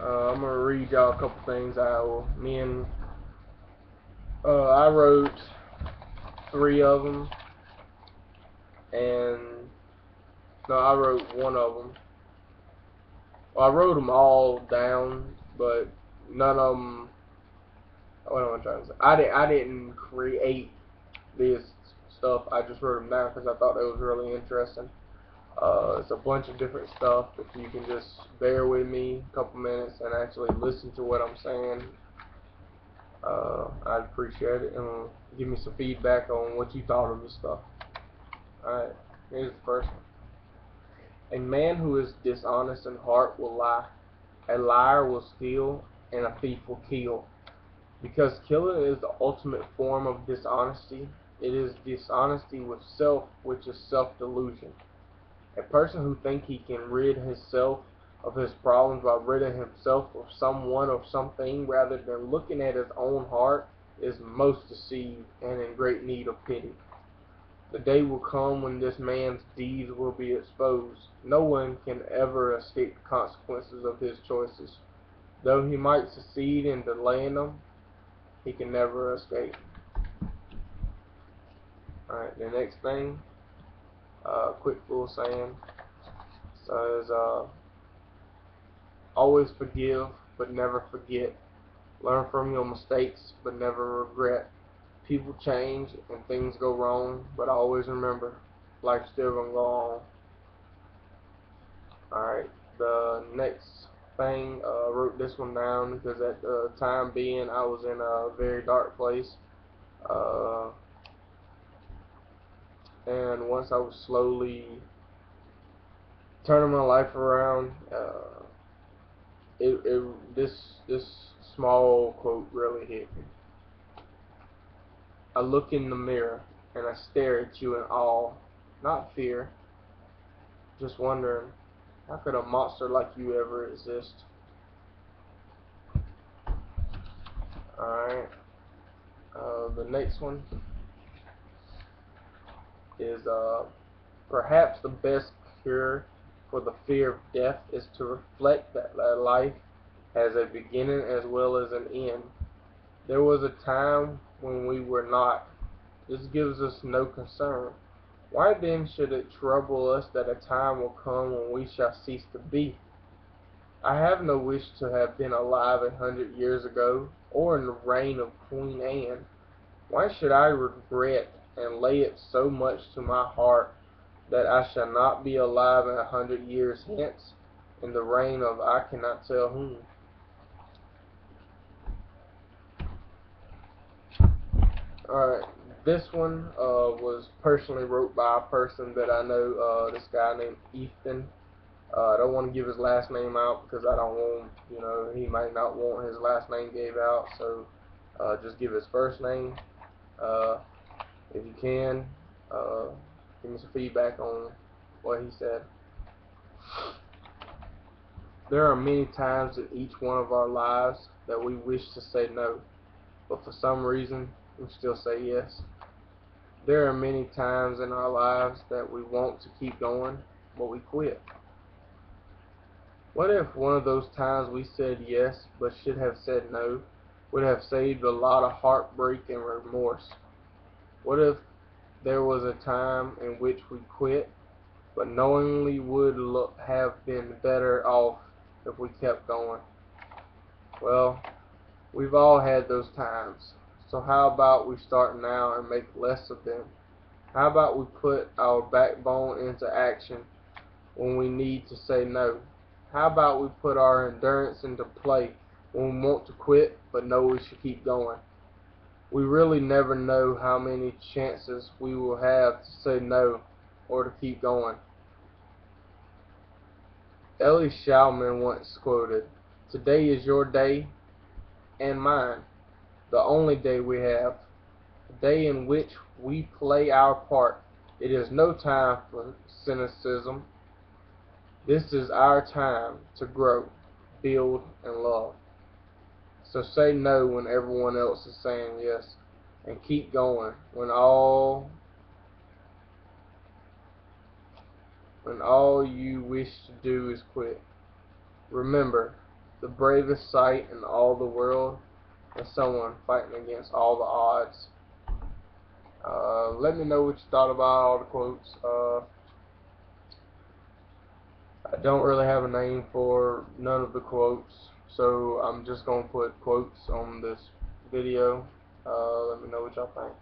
I'm gonna read y'all a couple things. I wrote three of them, and no, I wrote one of them. Well, I wrote them all down, but none of them. What am I trying to say? I didn't create this stuff. I just wrote them down because I thought it was really interesting. It's a bunch of different stuff. If you can just bear with me a couple minutes and actually listen to what I'm saying, I'd appreciate it. And give me some feedback on what you thought of the stuff. Alright, here's the first one. A man who is dishonest in heart will lie. A liar will steal, and a thief will kill. Because killing is the ultimate form of dishonesty, it is dishonesty with self, which is self-delusion. A person who thinks he can rid himself of his problems by ridding himself of someone or something rather than looking at his own heart is most deceived and in great need of pity. The day will come when this man's deeds will be exposed. No one can ever escape the consequences of his choices. Though he might succeed in delaying them, he can never escape. Alright, the next thing, quick little saying, says, always forgive, but never forget. Learn from your mistakes, but never regret. People change and things go wrong, but always remember, life's still gonna go on. Alright, the next thing, I wrote this one down because at the time being I was in a very dark place. And once I was slowly turning my life around, this small quote really hit me. I look in the mirror and I stare at you in awe, not fear, just wondering, how could a monster like you ever exist? Alright, the next one is, perhaps the best cure for the fear of death is to reflect that life has a beginning as well as an end. There was a time when we were not. This gives us no concern. Why then should it trouble us that a time will come when we shall cease to be? I have no wish to have been alive 100 years ago, or in the reign of Queen Anne. Why should I regret and lay it so much to my heart that I shall not be alive 100 years hence, in the reign of I cannot tell whom? Alright, this one was personally wrote by a person that I know, this guy named Ethan. I don't want to give his last name out because I don't want, he might not want his last name gave out, so just give his first name. If you can, give me some feedback on what he said. There are many times in each one of our lives that we wish to say no, but for some reason we still say yes. There are many times in our lives that we want to keep going, but we quit. What if one of those times we said yes, but should have said no, would have saved a lot of heartbreak and remorse? What if there was a time in which we quit, but knowingly would have been better off if we kept going? Well, we've all had those times, so how about we start now and make less of them? How about we put our backbone into action when we need to say no? How about we put our endurance into play when we want to quit but know we should keep going? We really never know how many chances we will have to say no or to keep going. Ellie Schauman once quoted, "Today is your day and mine, the only day we have, a day in which we play our part. It is no time for cynicism. This is our time to grow, build, and love." So say no when everyone else is saying yes, and keep going when all you wish to do is quit. Remember, The bravest sight in all the world is someone fighting against all the odds. Let me know what you thought about all the quotes. I don't really have a name for none of the quotes, so I'm just going to put quotes on this video. Let me know what y'all think.